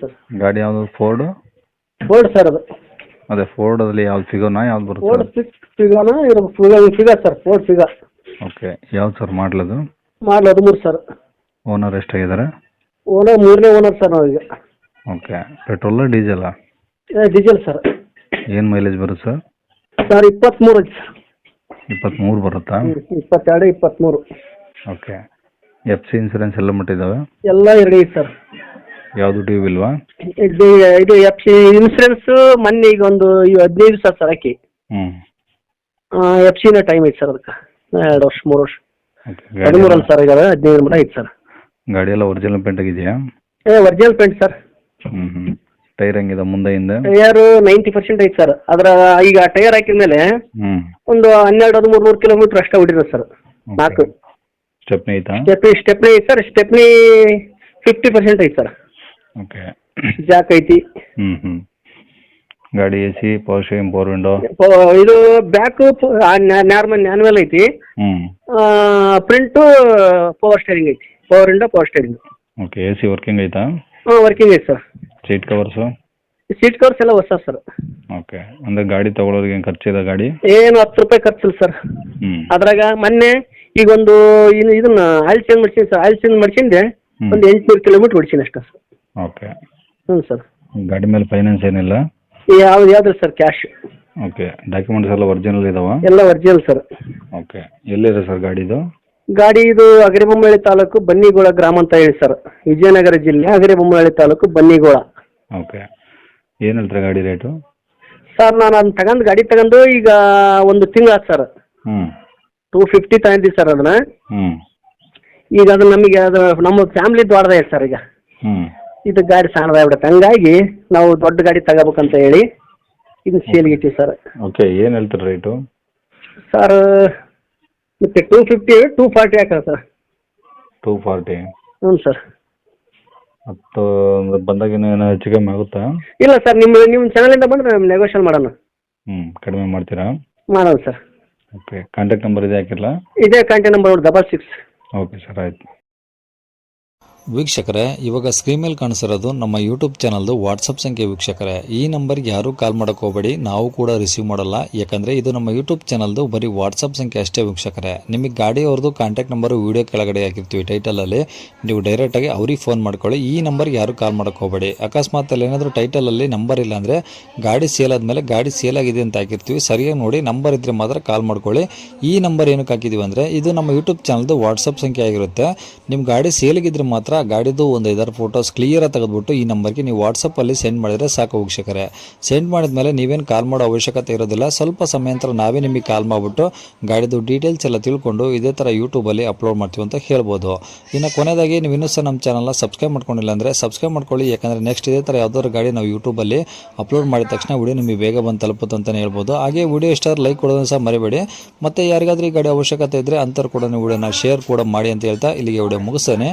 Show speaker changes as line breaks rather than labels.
Sir.
ಗಾಡಿ ಯಾವುದು Ford?
Ford sir ಅದು.
ಅದೇ ಫೋರ್ಡಲ್ಲಿ ಯಾವ್ದು ಫಿಗೋನಾ ಯಾವ್ದು
ಫೋರ್ಡ್
ಬರುತ್ತೆ?
ಫಿಗಾನ ಇರಬೇಕು. ಫಿಗರ್ ಸರ್, ಫೋರ್ಡ್ ಫಿಗಾ.
ಓಕೆ, ಯಾವ್ದು ಸರ್ ಮಾಡಲದು?
Model 13 sir.
ಓನರ್ ಎಷ್ಟಾಗಿದ್ದಾರೆ?
ಓನರ್ 3ನೇ ಓನರ್ ಸರ್ ನಾವೀಗ.
ಓಕೆ, ಪೆಟ್ರೋಲ ಡೀಸೆಲಾ?
Diesel sir.
ಏನು ಮೈಲೇಜ್ ಬರುತ್ತೆ ಸರ್?
ಸರ್ 23 ಐತಿ ಸರ್.
23 ಬರುತ್ತಾ?
22, 23.
ಓಕೆ, ಎಫ್ ಸಿ ಇನ್ಸೂರೆನ್ಸ್ ಎಲ್ಲ ಮಟ್ಟಿದ್ದಾವೆ?
ಎಲ್ಲ 2 ಐತಿ ಸರ್.
ಯಾವುದು ಡ್ಯೂ ಇಲ್ವಾ?
ಇದು ಎಫ್ ಸಿ ಇನ್ಸೂರೆನ್ಸ್ ಮೊನ್ನೆ ಈಗ ಒಂದು 15 ದಿವಸ ಸರ್ ಹಾಕಿ. ಎಫ್ ಸಿನ ಟೈಮ್ ಐತಿ ಸರ್ ಅದಕ್ಕೆ 2 ವರ್ಷ 3 ವರ್ಷ. 13 ಸರ್ ಈಗ 15 ಮಟ್ಟ ಐತಿ ಸರ್.
ಗಾಡಿ ಎಲ್ಲ ಒರಿಜಿನಲ್ ಪೇಂಟ್ ಆಗಿದೆಯಾ?
Original paint sir.
ಟೈರ್ ಹೆಂಗಿದೆ ಮುಂದೆ ಹಿಂದೆ?
ಟೈರ್ 90% ಐತಿ ಸರ್. ಅದ್ರ ಈಗ ಟೈರ್ ಹಾಕಿದ ಮೇಲೆ ಒಂದು 12-13 ಕಿಲೋಮೀಟರ್ ಅಷ್ಟೇ ಹೊಡಿರೋದು ಸರ್. 4
ಸ್ಟೆಪ್ನಿ ಐತಾ?
ಸ್ಟೆಪ್ನಿ ಐತಿ ಸರ್. ಸ್ಟೆಪ್ನಿ 50% ಐತಿ ಸರ್.
ಓಕೆ,
ಜಾಕ್ ಐತಿ.
ಗಾಡಿ A C, power steering, power window?
ಇದು ಬ್ಯಾಕ್ ನಾರ್ಮಲ್ ಮ್ಯಾನ್ಯಲ್ ಐತಿ. ಪ್ರಿಂಟು ಪವರ್ ಸ್ಟೇರಿಂಗ್ ಐತಿ. Power window, power steering.
Okay, A C working ಐತಾ?
ವರ್ಕಿಂಗ್ ಐತಿ sir.
Seat covers?
Seat covers ಎಲ್ಲ ಹೊಸ ಸರ್.
ಓಕೆ, ಅಂದ್ರೆ ಗಾಡಿ ತಗೊಳ್ಳೋರಿಗೆ ಏನು ಖರ್ಚಿದೆ ಗಾಡಿ?
ಏನು 10 ರೂಪಾಯಿ ಖರ್ಚಿಲ್ಲ ಸರ್. ಅದ್ರಾಗ ಮೊನ್ನೆ ಈಗ ಒಂದು ಇದನ್ನ ಆಯಿಲ್ ಚೇಂಜ್ ಮಾಡ್ಸೀನಿ ಸರ್. ಆಯಿಲ್ ಚೇಂಜ್ ಮಾಡ್ಸಿಂದೆ ಒಂದು 800 ಕಿಲೋಮೀಟರ್ ಹೊಡಿಸೀನಿ ಅಷ್ಟೇ ಸರ್.
ಓಕೆ.
ಸರ್.
ಗಾಡಿ ಮೇಲೆ ಫೈನಾನ್ಸ್ ಏನಿಲ್ಲ?
ಯಾವ್ದು ಸರ್, ಕ್ಯಾಶ್.
ಓಕೆ, ಡಾಕ್ಯುಮೆಂಟ್ಸ್ ಎಲ್ಲ ಒರಿಜಿನಲ್ ಇದಾವ?
ಎಲ್ಲ ಒರಿಜಿನಲ್ ಸರ್.
ಓಕೆ, ಎಲ್ಲಿದೆ ಸರ್ ಗಾಡಿದು?
ಗಾಡಿ ಇದು ಅಗರಿಬೊಮ್ಮನಹಳ್ಳಿ ತಾಲೂಕು ಬನ್ನಿಗೋಳ ಗ್ರಾಮ ಅಂತ ಹೇಳಿ ಸರ್. ವಿಜಯನಗರ ಜಿಲ್ಲೆ ಅಗರಿಬೊಮ್ಮನಹಳ್ಳಿ ತಾಲೂಕು ಬನ್ನಿಗೋಳ.
ಓಕೆ, ಏನು ಹೇಳ್ತಾರೆ ಗಾಡಿ ರೇಟು?
ಸರ್ ನಾನು ಅದನ್ನ ಗಾಡಿ ತಗೊಂಡು ಈಗ ಒಂದು ತಿಂಗಳು ಆಯ್ತು ಸರ್. 250 ತಗೊಂಡಿದ್ದೆ ಸರ್ ಅದನ್ನ. ಈಗ ಅದು ನಮಗೆ ಅದು ನಮ್ಮ ಫ್ಯಾಮಿಲಿ ದೊಡ್ಡದ ಸರ್. ಈಗ ಇದು ಗಾಡಿ ಸಣ್ಣದಾಗ್ಬಿಡುತ್ತೆ, ಹಂಗಾಗಿ ನಾವು ದೊಡ್ಡ ಗಾಡಿ ತಗೋಬೇಕಂತ ಹೇಳಿ ಇದನ್ನ ಸೇಲ್ಗೆ ಇಟ್ಟಿವಿ ಸರ್.
ಓಕೆ, ಏನು ಹೇಳ್ತಾರೆ ರೇಟು?
ಸರ್ ಮತ್ತೆ 250, 240 ಹಾಕೋಣ ಸರ್.
240?
ಸರ್.
ಮತ್ತು ಬಂದಾಗ ಏನೋ ಹೆಚ್ಚು ಕಮ್ಮಿ ಆಗುತ್ತಾ?
ಇಲ್ಲ ಸರ್, ನಿಮ್ಮ ಚಾನಲಿಂದ ಬಂದರೆ ನೆಗೋಷಿಯೇಟ್ ಮಾಡೋಣ.
ಕಡಿಮೆ ಮಾಡ್ತೀರಾ?
ಮಾಡೋಣ ಸರ್.
ಓಕೆ, ಕಾಂಟ್ಯಾಕ್ಟ್ ನಂಬರ್ ಇದೆ ಹಾಕಿರಲ್ಲ?
ಇದೇ ಕಾಂಟ್ಯಾಕ್ಟ್ ನಂಬರ್ 66.
ಓಕೆ ಸರ್, ಆಯಿತು.
ವೀಕ್ಷಕರೇ, ಇವಾಗ ಸ್ಕ್ರೀನ್ ಮೇಲೆ ಕಾಣಿಸಿರೋದು ನಮ್ಮ ಯೂಟ್ಯೂಬ್ ಚಾನಲ್ದು ವಾಟ್ಸಪ್ ಸಂಖ್ಯೆ. ವೀಕ್ಷಕರೇ, ಈ ನಂಬರ್ಗೆ ಯಾರೂ ಕಾಲ್ ಮಾಡೋಕೆ ಹೋಗಬೇಡಿ, ನಾವು ಕೂಡ ರಿಸೀವ್ ಮಾಡಲ್ಲ. ಯಾಕಂದರೆ ಇದು ನಮ್ಮ ಯೂಟ್ಯೂಬ್ ಚಾನಲ್ದು ಬರೀ ವಾಟ್ಸಪ್ ಸಂಖ್ಯೆ ಅಷ್ಟೇ. ವೀಕ್ಷಕರೇ, ನಿಮಗೆ ಗಾಡಿಯವ್ರದ್ದು ಕಾಂಟ್ಯಾಕ್ಟ್ ನಂಬರು ವೀಡಿಯೋ ಕೆಳಗಡೆ ಹಾಕಿರ್ತೀವಿ ಟೈಟಲಲ್ಲಿ, ನೀವು ಡೈರೆಕ್ಟಾಗಿ ಅವ್ರಿಗೆ ಫೋನ್ ಮಾಡ್ಕೊಳ್ಳಿ. ಈ ನಂಬರ್ಗೆ ಯಾರೂ ಕಾಲ್ ಮಾಡೋಕೆ ಹೋಗಬೇಡಿ. ಅಕಸ್ಮಾತ್ ಅಲ್ಲಿ ಏನಾದರೂ ಟೈಟಲಲ್ಲಿ ನಂಬರ್ ಇಲ್ಲ ಅಂದರೆ ಗಾಡಿ ಸೇಲ್ ಆದಮೇಲೆ ಗಾಡಿ ಸೇಲ್ ಆಗಿದೆ ಅಂತ ಹಾಕಿರ್ತೀವಿ, ಸರಿಯಾಗಿ ನೋಡಿ ನಂಬರ್ ಇದ್ದರೆ ಮಾತ್ರ ಕಾಲ್ ಮಾಡ್ಕೊಳ್ಳಿ. ಈ ನಂಬರ್ ಏನಕ್ಕೆ ಹಾಕಿದ್ದೀವಿ ಅಂದರೆ ಇದು ನಮ್ಮ ಯೂಟ್ಯೂಬ್ ಚಾನಲ್ದು ವಾಟ್ಸಪ್ ಸಂಖ್ಯೆ ಆಗಿರುತ್ತೆ. ನಿಮ್ಮ ಗಾಡಿ ಸೇಲಿಗಿದ್ರೆ ಮಾತ್ರ ಗಾಡಿದು ಒಂದು 5-6 ಫೋಟೋಸ್ ಕ್ಲಿಯರಾಗಿ ತೆಗೆದುಬಿಟ್ಟು ಈ ನಂಬರ್ಗೆ ನೀವು ವಾಟ್ಸಪ್ಪಲ್ಲಿ ಸೆಂಡ್ ಮಾಡಿದರೆ ಸಾಕು. ವೀಕ್ಷಕರೇ, ಸೆಂಡ್ ಮಾಡಿದ್ಮೇಲೆ ನೀವೇನು ಕಾಲ್ ಮಾಡೋ ಅವಶ್ಯಕತೆ ಇರೋದಿಲ್ಲ. ಸ್ವಲ್ಪ ಸಮಯ ನಂತರ ನಾವೇ ನಿಮಗೆ ಕಾಲ್ ಮಾಡಿಬಿಟ್ಟು ಗಾಡಿದು ಡೀಟೇಲ್ಸ್ ಎಲ್ಲ ತಿಳ್ಕೊಂಡು ಇದೇ ಥರ ಯೂಟ್ಯೂಬಲ್ಲಿ ಅಪ್ಲೋಡ್ ಮಾಡ್ತೀವಿ ಅಂತ ಹೇಳ್ಬೋದು. ಇನ್ನು ಕೊನೆಯದಾಗಿ ನೀವು ಇನ್ನೂ ಸಹ ನಮ್ಮ ಚಾನಲ್ನ ಸಬ್ಸ್ಕ್ರೈಬ್ ಮಾಡ್ಕೊಂಡಿಲ್ಲ ಅಂದರೆ ಸಬ್ಸ್ಕ್ರೈಬ್ ಮಾಡ್ಕೊಳ್ಳಿ. ಯಾಕಂದರೆ ನೆಕ್ಸ್ಟ್ ಇದೇ ಥರ ಯಾವ್ದಾದ್ರು ಗಾಡಿ ನಾವು ಯೂಟ್ಯೂಬಲ್ಲಿ ಅಪ್ಲೋಡ್ ಮಾಡಿದ ತಕ್ಷಣ ವಿಡಿಯೋ ನಿಮಗೆ ಬೇಗ ಬಂದು ತಲುಪುತ್ತೆ ಅಂತಲೇ ಹೇಳ್ಬೋದು. ಹಾಗೆ ವಿಡಿಯೋ ಇಷ್ಟಾದ್ರೆ ಲೈಕ್ ಕೊಡೋದನ್ನು ಸಹ ಮರಿಬೇಡಿ. ಮತ್ತು ಯಾರಿಗಾದ್ರೂ ಈ ಗಾಡಿ ಅವಶ್ಯಕತೆ ಇದ್ದರೆ ಅಂಥವ್ರು ಕೂಡ ನೀವು ವಿಡಿಯೋನ ಶೇರ್ ಕೂಡ ಮಾಡಿ ಅಂತ ಹೇಳ್ತಾ ಇಲ್ಲಿಗೆ ವಿಡಿಯೋ ಮುಗಿಸ್ತೇನೆ.